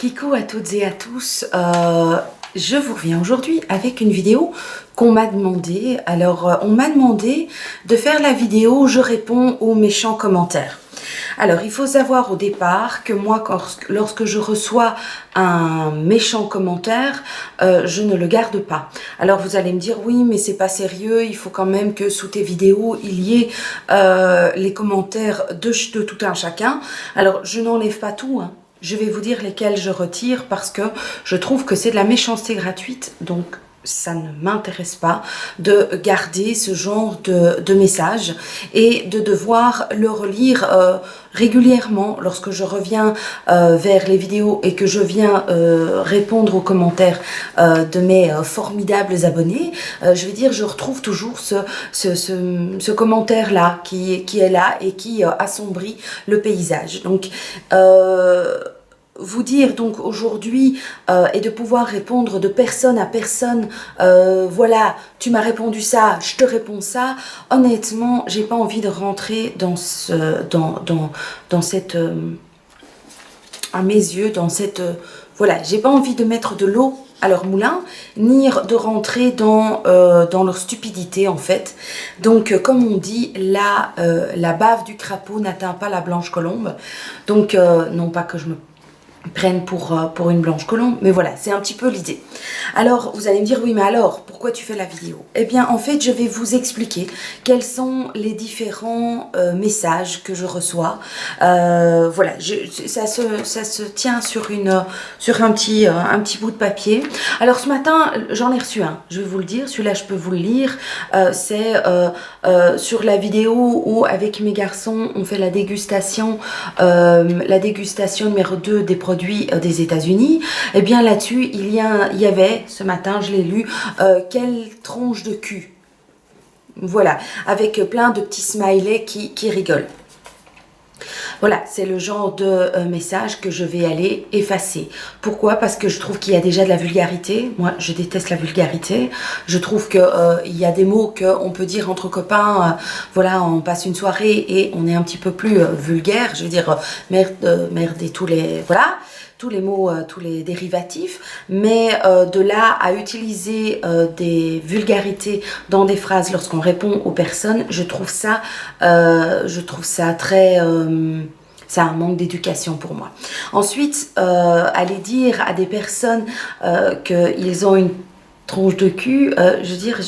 Kikou à toutes et à tous, je vous reviens aujourd'hui avec une vidéo qu'on m'a demandé. Alors, on m'a demandé de faire la vidéo où je réponds aux méchants commentaires. Alors, il faut savoir au départ que moi, lorsque je reçois un méchant commentaire, je ne le garde pas. Alors, vous allez me dire, oui, mais c'est pas sérieux, il faut quand même que sous tes vidéos, il y ait les commentaires de tout un chacun. Alors, je n'enlève pas tout, hein. Je vais vous dire lesquels je retire parce que je trouve que c'est de la méchanceté gratuite, donc ça ne m'intéresse pas de garder ce genre de messages et de devoir le relire régulièrement lorsque je reviens vers les vidéos et que je viens répondre aux commentaires de mes formidables abonnés. Je vais dire, je retrouve toujours ce commentaire-là qui est là et qui assombrit le paysage. Donc, vous dire donc aujourd'hui et de pouvoir répondre de personne à personne, voilà, tu m'as répondu ça, je te réponds ça. Honnêtement, j'ai pas envie de rentrer dans cette, à mes yeux, dans cette, voilà, j'ai pas envie de mettre de l'eau à leur moulin, ni de rentrer dans leur stupidité en fait. Donc comme on dit, la bave du crapaud n'atteint pas la blanche colombe. Donc non pas que je me prennent pour une blanche colombe, mais voilà, c'est un petit peu l'idée. Alors, vous allez me dire, oui, mais alors, pourquoi tu fais la vidéo? Eh bien, en fait, je vais vous expliquer quels sont les différents messages que je reçois. Voilà, ça se tient sur un petit bout de papier. Alors, ce matin, j'en ai reçu un, je vais vous le dire, celui-là, je peux vous le lire. C'est sur la vidéo où, avec mes garçons, on fait la dégustation numéro 2 des produits des États-Unis. Et bien là-dessus, il y avait, ce matin, je l'ai lu, quelle tronche de cul. Voilà, avec plein de petits smileys qui rigolent. Voilà, c'est le genre de message que je vais aller effacer. Pourquoi? Parce que je trouve qu'il y a déjà de la vulgarité. Moi, je déteste la vulgarité. Je trouve qu'il y a des mots qu'on peut dire entre copains. Voilà, on passe une soirée et on est un petit peu plus vulgaire. Je veux dire, merde et tous les... Voilà, tous les mots, tous les dérivatifs. Mais de là à utiliser des vulgarités dans des phrases lorsqu'on répond aux personnes, je trouve ça très... c'est un manque d'éducation pour moi. Ensuite, aller dire à des personnes qu'ils ont une tronche de cul, je veux dire,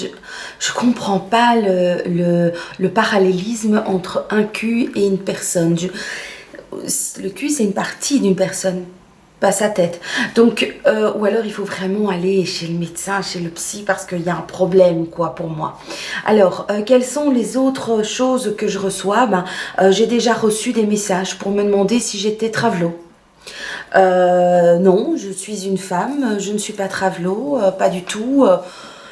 je comprends pas le parallélisme entre un cul et une personne. Le cul, c'est une partie d'une personne, pas sa tête. Donc, ou alors il faut vraiment aller chez le médecin, chez le psy, parce qu'il y a un problème, quoi, pour moi. Alors, quelles sont les autres choses que je reçois? J'ai déjà reçu des messages pour me demander si j'étais travelo. Non, je suis une femme, je ne suis pas travelo, pas du tout.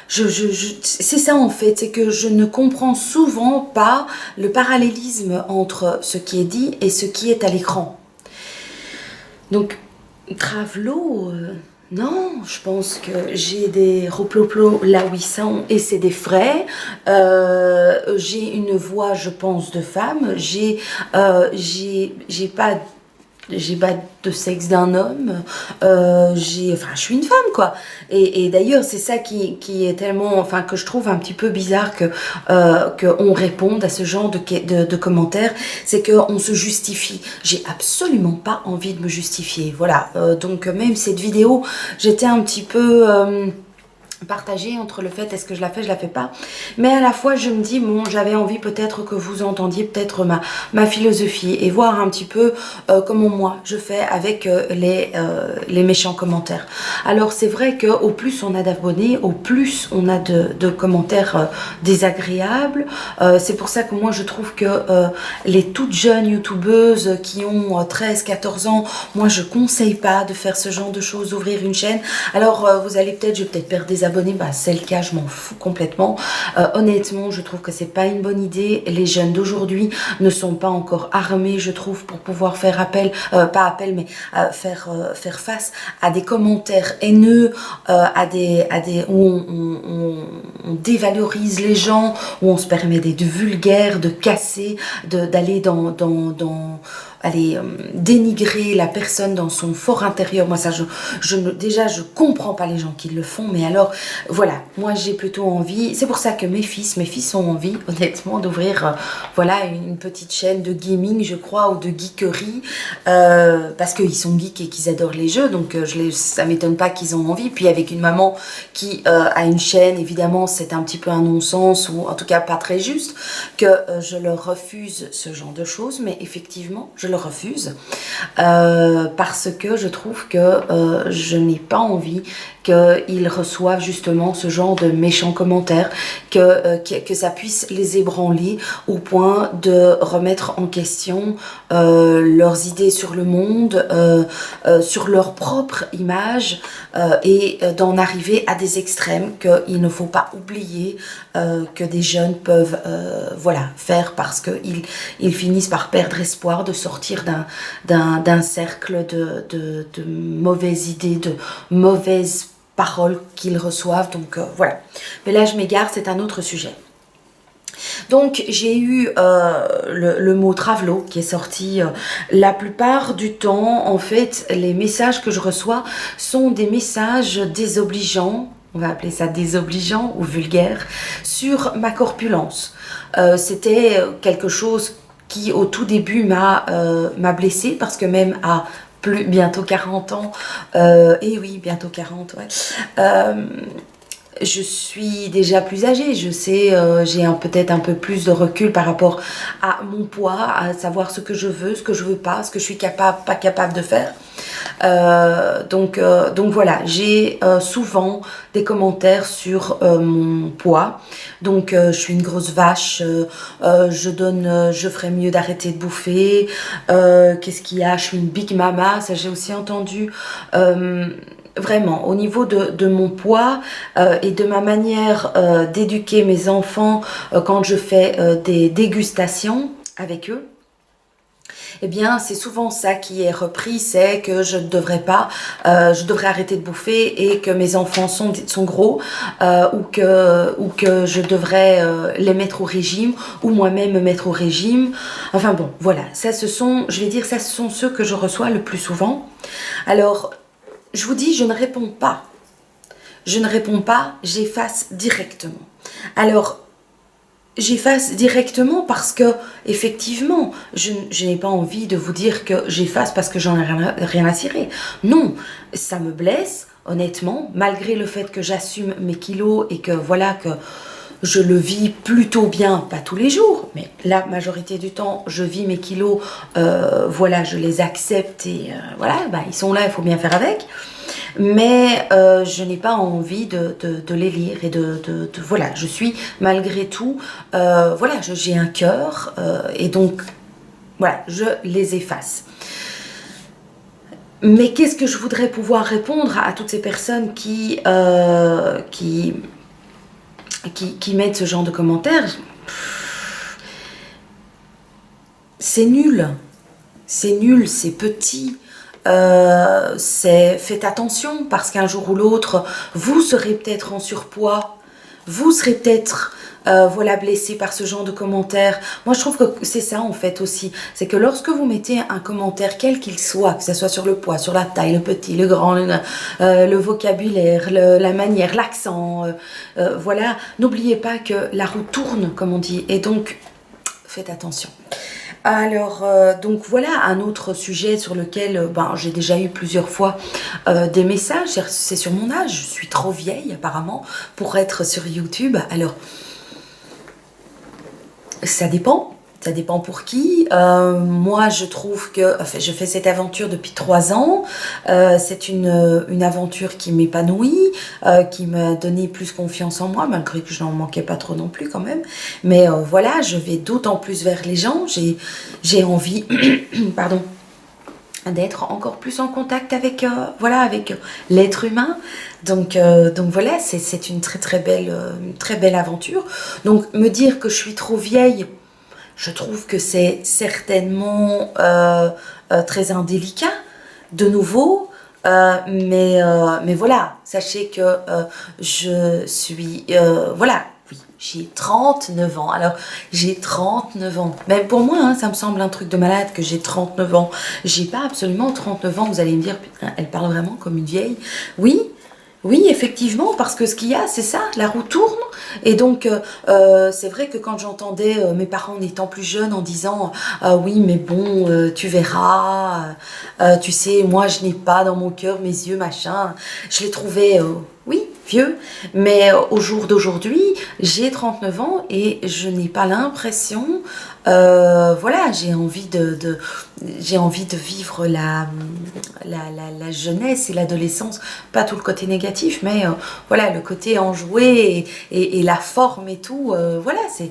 C'est ça en fait, c'est que je ne comprends souvent pas le parallélisme entre ce qui est dit et ce qui est à l'écran. Donc, travelo, non, je pense que j'ai des roploplos là où ils sont et c'est des frais. J'ai une voix, je pense, de femme. J'ai pas de sexe d'un homme, enfin je suis une femme quoi, et d'ailleurs c'est ça qui est tellement, enfin que je trouve un petit peu bizarre qu'on réponde à ce genre de commentaires, c'est qu'on se justifie. J'ai absolument pas envie de me justifier, voilà, donc même cette vidéo j'étais un petit peu partagée entre le fait est-ce que je la fais pas, mais à la fois je me dis bon, j'avais envie peut-être que vous entendiez peut-être ma philosophie et voir un petit peu comment moi je fais avec les méchants commentaires. Alors c'est vrai que au plus on a d'abonnés, au plus on a de commentaires désagréables. C'est pour ça que moi je trouve que les toutes jeunes youtubeuses qui ont 13-14 ans, moi je conseille pas de faire ce genre de choses, d'ouvrir une chaîne. Alors vous allez je vais peut-être perdre des abonnés, c'est le cas, je m'en fous complètement. Honnêtement, je trouve que c'est pas une bonne idée. Les jeunes d'aujourd'hui ne sont pas encore armés, je trouve, pour pouvoir faire appel, pas appel, mais faire face à des commentaires haineux, où on dévalorise les gens, où on se permet d'être vulgaire, de casser, d'aller aller dénigrer la personne dans son fort intérieur. Moi, ça, déjà, je comprends pas les gens qui le font, mais alors, voilà, moi, j'ai plutôt envie, c'est pour ça que mes fils ont envie, honnêtement, d'ouvrir, voilà, une petite chaîne de gaming, je crois, ou de geekerie, parce qu'ils sont geeks et qu'ils adorent les jeux, donc ça m'étonne pas qu'ils ont envie. Puis avec une maman qui a une chaîne, évidemment, c'est un petit peu un non-sens, ou en tout cas pas très juste, que je leur refuse ce genre de choses, mais effectivement, je le refuse, parce que je trouve que je n'ai pas envie qu'ils reçoivent justement ce genre de méchants commentaires, que ça puisse les ébranler au point de remettre en question leurs idées sur le monde, sur leur propre image, et d'en arriver à des extrêmes qu'il ne faut pas oublier que des jeunes peuvent voilà, faire, parce qu'ils finissent par perdre espoir de sortir d'un cercle de mauvaises idées, de mauvaises paroles qu'ils reçoivent. Donc voilà, mais là je m'égare, c'est un autre sujet. Donc j'ai eu le mot travelot qui est sorti. La plupart du temps, en fait, les messages que je reçois sont des messages désobligeants, on va appeler ça désobligeants ou vulgaires, sur ma corpulence. C'était quelque chose qui au tout début m'a blessée, parce que même à bientôt 40 ans, et oui, bientôt 40, ouais, je suis déjà plus âgée, je sais, j'ai peut-être un peu plus de recul par rapport à mon poids, à savoir ce que je veux, ce que je veux pas, ce que je suis capable, pas capable de faire. Donc voilà, j'ai souvent des commentaires sur mon poids. Donc je suis une grosse vache, je ferais mieux d'arrêter de bouffer, qu'est-ce qu'il y a, je suis une big mama, ça j'ai aussi entendu. Vraiment, au niveau de mon poids et de ma manière d'éduquer mes enfants quand je fais des dégustations avec eux, eh bien c'est souvent ça qui est repris, c'est que je ne devrais pas, je devrais arrêter de bouffer, et que mes enfants sont gros, ou que je devrais les mettre au régime, ou moi-même me mettre au régime. Enfin bon, voilà, ça ce sont ceux que je reçois le plus souvent. Alors, je vous dis, je ne réponds pas. Je ne réponds pas, j'efface directement. Alors, j'efface directement parce que, effectivement, je n'ai pas envie de vous dire que j'efface parce que j'en ai rien à cirer. Non, ça me blesse, honnêtement, malgré le fait que j'assume mes kilos et que, voilà, que je le vis plutôt bien, pas tous les jours, mais la majorité du temps, je vis mes kilos, voilà, je les accepte, et voilà, bah, ils sont là, il faut bien faire avec. Mais je n'ai pas envie de les lire, et voilà, je suis malgré tout, voilà, j'ai un cœur, et donc, voilà, je les efface. Mais qu'est-ce que je voudrais pouvoir répondre à toutes ces personnes qui mettent ce genre de commentaires? C'est nul, c'est petit. Faites attention, parce qu'un jour ou l'autre, vous serez peut-être en surpoids, vous serez peut-être voilà, blessé par ce genre de commentaires. Moi je trouve que c'est ça en fait aussi, c'est que lorsque vous mettez un commentaire quel qu'il soit, que ce soit sur le poids, sur la taille, le petit, le grand, le vocabulaire, la manière, l'accent, voilà, n'oubliez pas que la roue tourne, comme on dit, et donc faites attention. Alors, donc voilà un autre sujet sur lequel j'ai déjà eu plusieurs fois des messages. C'est sur mon âge, je suis trop vieille apparemment pour être sur YouTube. Alors, ça dépend pour qui. Moi je trouve que, enfin, je fais cette aventure depuis 3 ans, c'est une aventure qui m'épanouit, qui m'a donné plus confiance en moi, malgré que je n'en manquais pas trop non plus quand même, mais voilà, je vais d'autant plus vers les gens, j'ai envie pardon, d'être encore plus en contact avec voilà, avec l'être humain. Donc voilà, c'est une très belle aventure. Donc me dire que je suis trop vieille, je trouve que c'est certainement très indélicat, de nouveau, mais voilà, sachez que je suis, voilà, oui, j'ai 39 ans. Alors, j'ai 39 ans. Mais pour moi, hein, ça me semble un truc de malade que j'ai 39 ans. J'ai pas absolument 39 ans. Vous allez me dire, putain, elle parle vraiment comme une vieille. Oui, oui, effectivement, parce que ce qu'il y a, c'est ça, la roue tourne. Et donc, c'est vrai que quand j'entendais mes parents en étant plus jeunes en disant oui, mais bon, tu verras, tu sais, moi, je n'ai pas dans mon cœur mes yeux, machin. Je les trouvais, oui, vieux. Mais au jour d'aujourd'hui, j'ai 39 ans et je n'ai pas l'impression, voilà, j'ai envie de vivre la jeunesse et l'adolescence, pas tout le côté négatif, mais voilà, le côté enjoué et la forme et tout, voilà, c'est...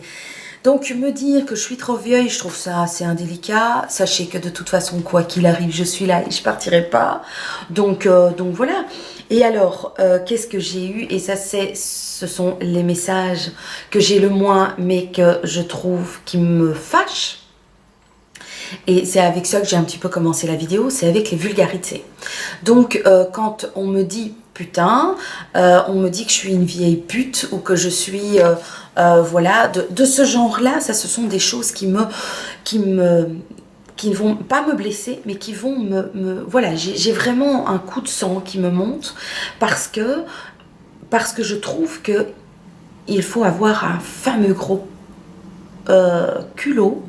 Donc me dire que je suis trop vieille, je trouve ça assez indélicat. Sachez que de toute façon, quoi qu'il arrive, je suis là et je partirai pas. Donc voilà. Et alors, qu'est-ce que j'ai eu? Et ça, ce sont les messages que j'ai le moins, mais que je trouve qui me fâchent. Et c'est avec ça que j'ai un petit peu commencé la vidéo, c'est avec les vulgarités. Donc, quand on me dit putain, on me dit que je suis une vieille pute ou que je suis, voilà, de ce genre-là, ça, ce sont des choses qui ne vont pas me blesser, mais qui vont voilà, j'ai vraiment un coup de sang qui me monte parce que je trouve que il faut avoir un fameux gros culot,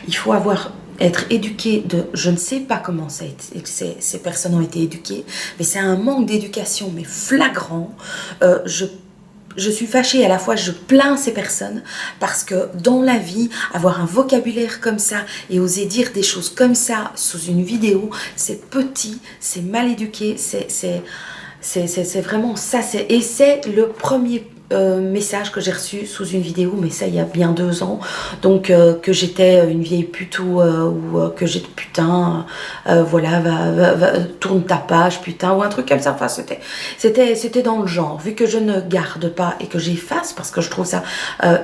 il faut être éduqué de... Je ne sais pas comment ces personnes ont été éduquées, mais c'est un manque d'éducation, mais flagrant. Je suis fâchée, à la fois je plains ces personnes parce que dans la vie, avoir un vocabulaire comme ça et oser dire des choses comme ça sous une vidéo, c'est petit, c'est mal éduqué, c'est vraiment ça. Et c'est le premier message que j'ai reçu sous une vidéo, mais ça il y a bien 2 ans, donc que j'étais une vieille pute ou que j'étais putain, voilà, tourne ta page putain, ou un truc comme ça. Enfin, c'était dans le genre, vu que je ne garde pas et que j'efface parce que je trouve ça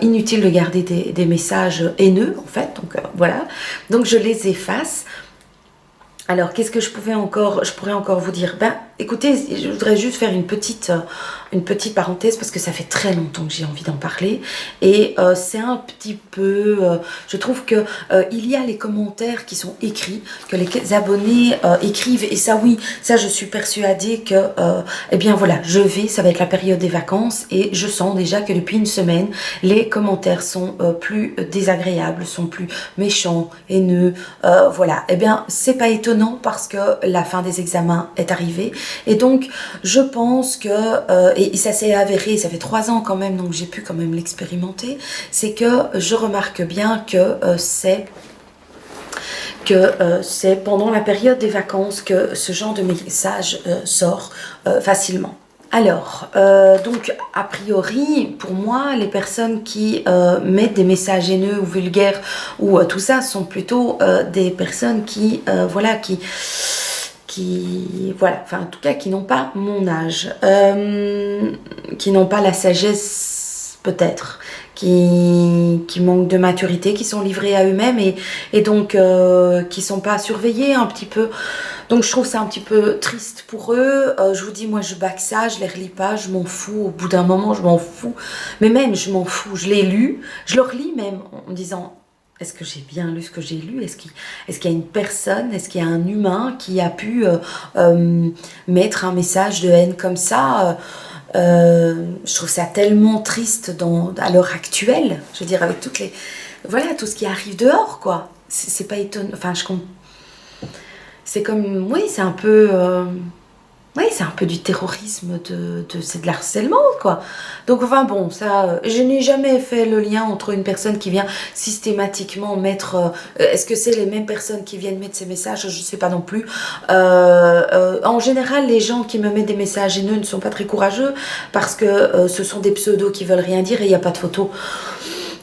inutile de garder des messages haineux en fait, donc voilà, donc je les efface. Alors, qu'est-ce que je pourrais encore vous dire? Ben, écoutez, je voudrais juste faire une petite parenthèse parce que ça fait très longtemps que j'ai envie d'en parler. Et c'est un petit peu... je trouve que il y a les commentaires qui sont écrits, que les abonnés écrivent. Et ça, oui, ça, je suis persuadée que... eh bien, voilà, ça va être la période des vacances. Et je sens déjà que depuis une semaine, les commentaires sont plus désagréables, sont plus méchants, haineux. Voilà, eh bien, c'est pas étonnant parce que la fin des examens est arrivée et donc je pense que et ça s'est avéré, ça fait 3 ans quand même, donc j'ai pu quand même l'expérimenter, c'est que je remarque bien que c'est pendant la période des vacances que ce genre de message sort facilement. Alors, donc, a priori, pour moi, les personnes qui mettent des messages haineux ou vulgaires ou tout ça sont plutôt des personnes qui, voilà, voilà, enfin, en tout cas, qui n'ont pas mon âge, qui n'ont pas la sagesse, peut-être, qui manquent de maturité, qui sont livrés à eux-mêmes et donc qui sont pas surveillés un petit peu. Donc je trouve ça un petit peu triste pour eux. Je vous dis, moi je back ça, je les relis pas, je m'en fous. Au bout d'un moment, je m'en fous. Mais même, je m'en fous. Je l'ai lu, je le relis même en me disant, est-ce que j'ai bien lu ce que j'ai lu? Est-ce qu'il y a une personne, est-ce qu'il y a un humain qui a pu mettre un message de haine comme ça? Je trouve ça tellement triste à l'heure actuelle. Je veux dire, avec voilà, tout ce qui arrive dehors, quoi. C'est pas étonnant. Enfin, c'est comme, oui, c'est un peu, c'est un peu du terrorisme, c'est de l'harcèlement, quoi. Donc, enfin bon, ça, je n'ai jamais fait le lien entre une personne qui vient systématiquement mettre, est-ce que c'est les mêmes personnes qui viennent mettre ces messages? Je ne sais pas non plus. En général, les gens qui me mettent des messages haineux ne sont pas très courageux parce que ce sont des pseudos qui veulent rien dire et il n'y a pas de photo.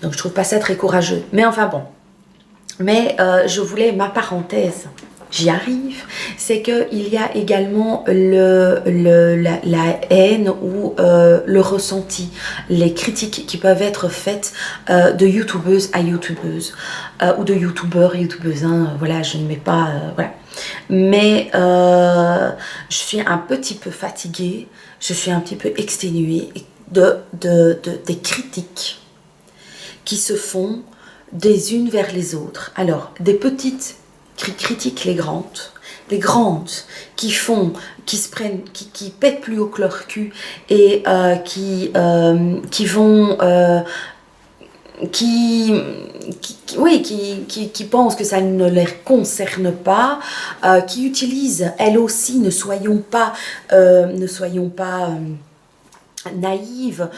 Donc, je trouve pas ça très courageux. Mais enfin bon. Mais je voulais ma parenthèse. J'y arrive, c'est qu'il y a également la haine ou le ressenti, les critiques qui peuvent être faites de youtubeuse à youtubeuse ou de youtubeur, youtubeuses, hein, voilà, je ne mets pas, voilà. Mais je suis un petit peu fatiguée, je suis un petit peu exténuée des critiques qui se font des unes vers les autres. Alors, des petites critiquent les grandes qui se prennent, qui pètent plus haut que leur cul et qui vont... qui pensent que ça ne les concerne pas, qui utilisent, elles aussi, ne soyons pas naïve,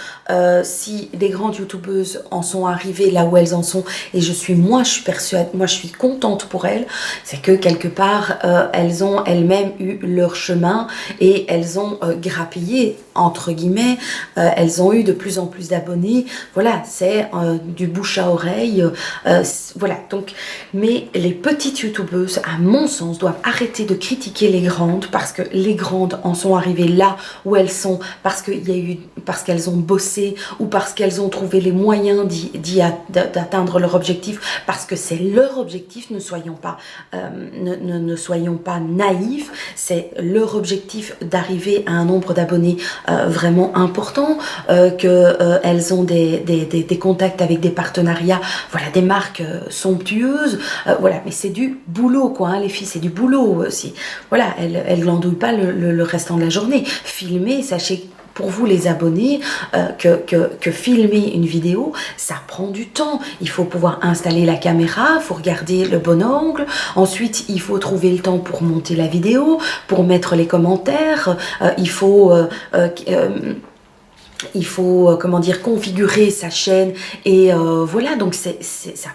si les grandes youtubeuses en sont arrivées là où elles en sont, et je suis persuadée, moi je suis contente pour elles, c'est que quelque part elles ont elles-mêmes eu leur chemin et elles ont grappillé entre guillemets, elles ont eu de plus en plus d'abonnés, voilà, c'est du bouche à oreille, voilà, donc, mais les petites youtubeuses, à mon sens, doivent arrêter de critiquer les grandes, parce que les grandes en sont arrivées là où elles sont, parce qu'elles ont bossé, ou parce qu'elles ont trouvé les moyens d'atteindre leur objectif, parce que c'est leur objectif, ne soyons pas naïfs, c'est leur objectif d'arriver à un nombre d'abonnés vraiment important, qu'elles ont des contacts avec des partenariats, voilà, des marques somptueuses, voilà, mais c'est du boulot quoi, hein, les filles, c'est du boulot aussi, voilà, elles glandouillent pas le restant de la journée. Filmer, sachez pour vous les abonnés, que filmer une vidéo, ça prend du temps. Il faut pouvoir installer la caméra, il faut regarder le bon angle, ensuite il faut trouver le temps pour monter la vidéo, pour mettre les commentaires, il faut comment dire, configurer sa chaîne, et voilà, donc ça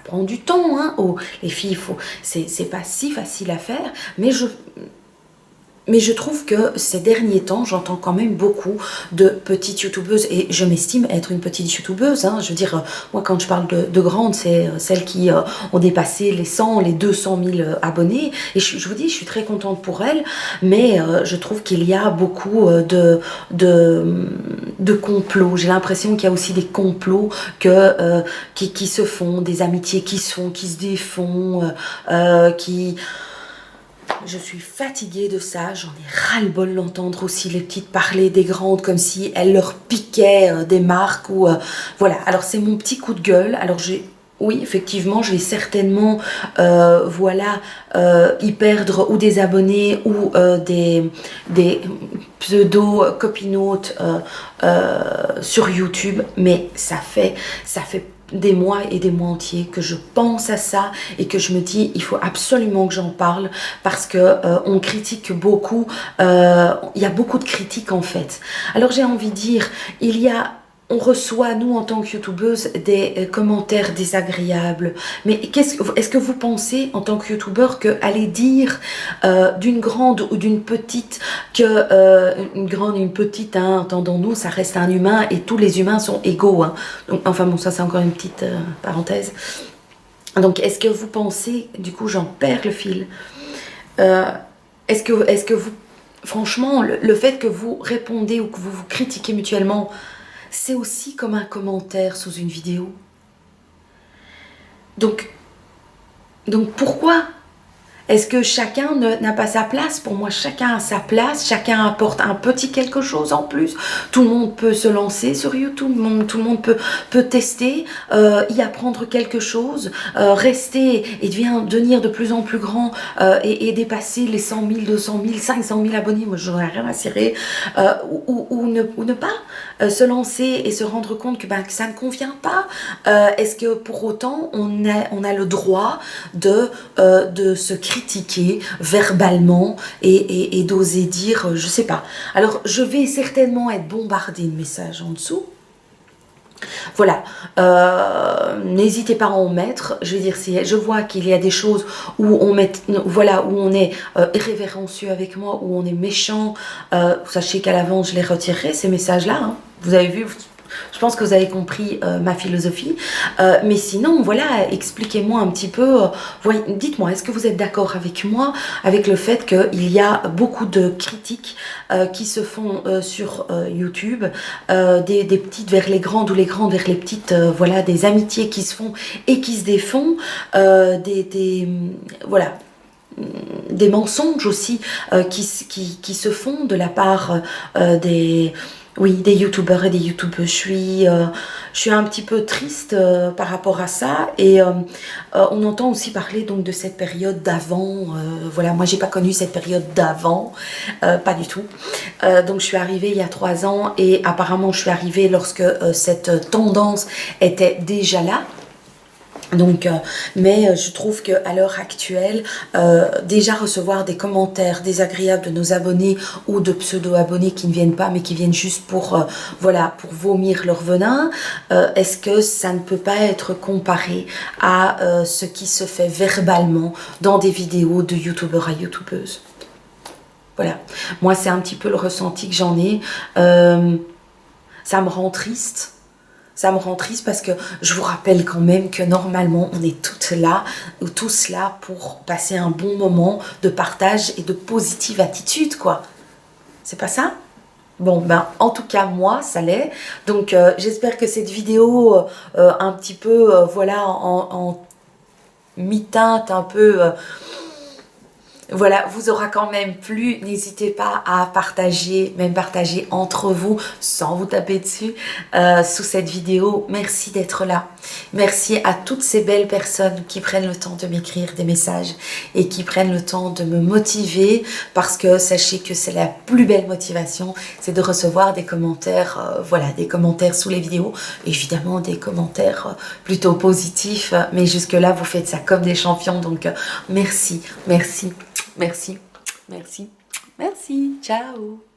prend du temps, hein. Les filles, c'est pas si facile à faire, mais je trouve que ces derniers temps, j'entends quand même beaucoup de petites youtubeuses, et je m'estime être une petite youtubeuse, hein. Je veux dire, moi quand je parle de grandes, c'est celles qui ont dépassé les 100, les 200 000 abonnés, et je vous dis, je suis très contente pour elles, mais je trouve qu'il y a beaucoup de complots. J'ai l'impression qu'il y a aussi des complots qui se font, des amitiés qui se font, qui se défont, Je suis fatiguée de ça, j'en ai ras-le-bol d'entendre aussi les petites parler des grandes comme si elles leur piquaient des marques ou voilà. Alors c'est mon petit coup de gueule. Alors oui, effectivement, je vais certainement y perdre ou des abonnés ou des pseudo copinautes sur YouTube, mais ça fait des mois et des mois entiers que je pense à ça et que je me dis il faut absolument que j'en parle, parce que on critique beaucoup, il y a beaucoup de critiques en fait. Alors j'ai envie de dire, on reçoit, nous, en tant que youtubeuse, des commentaires désagréables. Mais est-ce que vous pensez, en tant que youtubeur, qu'aller dire d'une grande ou d'une petite, une grande et une petite, hein, entendons-nous, ça reste un humain et tous les humains sont égaux. Hein. Donc, enfin bon, ça c'est encore une petite parenthèse. Donc, est-ce que vous pensez, du coup, j'en perds le fil, est-ce que vous, franchement, le fait que vous répondez ou que vous vous critiquez mutuellement, c'est aussi comme un commentaire sous une vidéo. Donc pourquoi est-ce que chacun n'a pas sa place? Pour moi, chacun a sa place, chacun apporte un petit quelque chose en plus. Tout le monde peut se lancer sur YouTube, tout le monde peut tester, y apprendre quelque chose, rester et devenir de plus en plus grand et dépasser les 100 000, 200 000, 500 000 abonnés. Moi, je n'aurais rien à cirer. Ou ne pas se lancer et se rendre compte que ça ne convient pas. Est-ce que pour autant, on a le droit de se critiquer verbalement et d'oser dire, je sais pas. Alors, je vais certainement être bombardée de messages en dessous. Voilà, n'hésitez pas à en mettre. Je veux dire, si je vois qu'il y a des choses où on est irrévérencieux avec moi, où on est méchant, sachez qu'à l'avance je les retirerai, ces messages-là, hein. Vous avez vu, je pense que vous avez compris ma philosophie, mais sinon, voilà, expliquez-moi un petit peu, dites-moi, est-ce que vous êtes d'accord avec moi, avec le fait qu'il y a beaucoup de critiques qui se font sur YouTube, des petites vers les grandes ou les grandes vers les petites, voilà, des amitiés qui se font et qui se défont, voilà, des mensonges aussi qui se font de la part Oui, des youtubeurs et des youtubeuses. Je suis un petit peu triste par rapport à ça. Et on entend aussi parler donc de cette période d'avant. Voilà, moi j'ai pas connu cette période d'avant, pas du tout. Donc je suis arrivée il y a 3 ans et apparemment je suis arrivée lorsque cette tendance était déjà là. Donc, mais je trouve qu'à l'heure actuelle, déjà recevoir des commentaires désagréables de nos abonnés ou de pseudo-abonnés qui ne viennent pas, mais qui viennent juste pour, voilà, pour vomir leur venin, est-ce que ça ne peut pas être comparé à ce qui se fait verbalement dans des vidéos de youtubeurs à youtubeuses? Voilà. Moi, c'est un petit peu le ressenti que j'en ai. Ça me rend triste. Ça me rend triste parce que je vous rappelle quand même que normalement on est toutes là, ou tous là pour passer un bon moment de partage et de positive attitude, quoi. C'est pas ça? Bon, ben en tout cas moi ça l'est. Donc j'espère que cette vidéo un petit peu voilà en mi-teinte, un peu voilà, vous aura quand même plu. N'hésitez pas à partager, même partager entre vous sans vous taper dessus sous cette vidéo. Merci d'être là. Merci à toutes ces belles personnes qui prennent le temps de m'écrire des messages et qui prennent le temps de me motiver, parce que sachez que c'est la plus belle motivation, c'est de recevoir des commentaires, voilà, des commentaires sous les vidéos, évidemment des commentaires plutôt positifs, mais jusque là vous faites ça comme des champions, donc merci, merci. Merci, merci, merci, ciao.